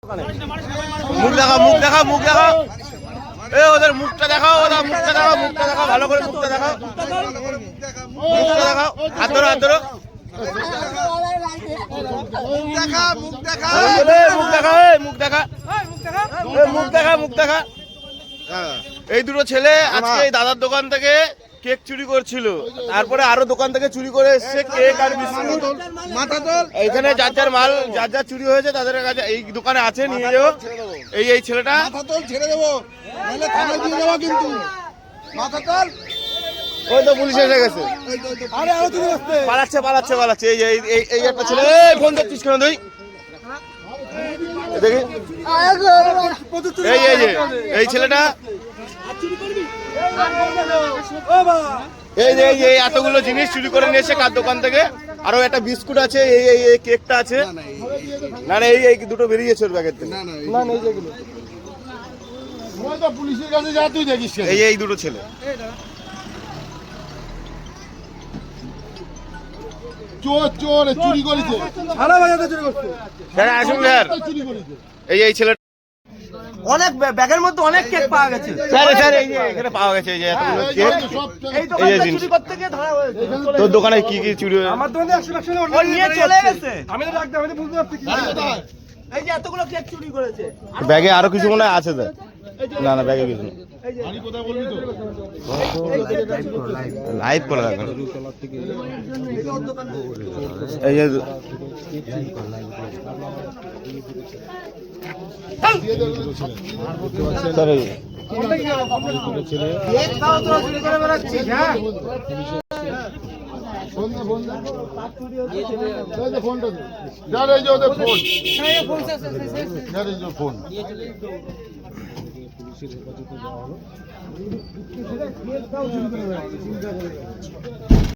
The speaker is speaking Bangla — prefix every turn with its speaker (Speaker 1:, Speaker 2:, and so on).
Speaker 1: মুখ দেখাও, মুখ দেখাও, মুখ দেখাও। এ ওদের মুখটা দেখাও, ওদের মুখটা দেখাও, মুখটা দেখাও, ভালো করে মুখটা দেখাও, মুখটা দেখাও, হাত ধরো, হাত ধরো। মুখ দেখা, মুখ দেখা, মুখ দেখা, মুখ দেখা, মুখ দেখা, মুখ দেখা। এই দুটো ছেলে আজকে এই দাদার দোকান থেকে কেক চুরি করছিল, তারপরে আরো দোকান থেকে চুরি করে এসছে কেক আর বিস্কুট। এইখানে যার যার মাল যার যার চুরি হয়েছে তাদের কাছে এই দোকানে আছে, নিয়ে যাও। এই ছেলেটা ছেড়ে দেবো, থানায় দিয়ে দেবো কিন্তু। ওই তো পুলিশ এসে গেছে, পালাচ্ছে পালাচ্ছে পালাচ্ছে। এই একটা ছেলে, ফোন করছিস কেন তুই? দেখি এই ছেলেটা, এই এতগুলো জিনিস চুরি করে নিয়েছে কার দোকান থেকে। আরো একটা বিস্কুট আছে, এই কেকটা আছে। না না, এই দুটো বেরিয়েছে ওর ব্যাগের থেকে। পুলিশের কাছে যা, তুই দেখিস। এই দুটো ছেলে চোর, চোর চুরি করেছে, সারা বাজারে চুরি করছে। স্যার আসুন স্যার, এই ছেলে অনেক ব্যাগের মধ্যে অনেক কেক পাওয়া গেছে। স্যার স্যার এই যে এখানে পাওয়া গেছে এই যে এতগুলো কেক। এই দোকানে চুরি করতে গিয়ে ধরা হয়েছে। তোর দোকানে কি কি চুরি হয়েছে? আমার দোকানে 100 ও নিয়ে চলে গেছে। আমি তো ডাকতে, আমি তো বুঝতে পারছি কি। এই যে এতগুলো কেক চুরি করেছে। ব্যাগে আরো কিছু মনে আছে স্যার? না না, ব্যাগে কিছু না। আমি কথা বলবি তো, লাইভ করে রাখুন। এই যে স্যার ফোন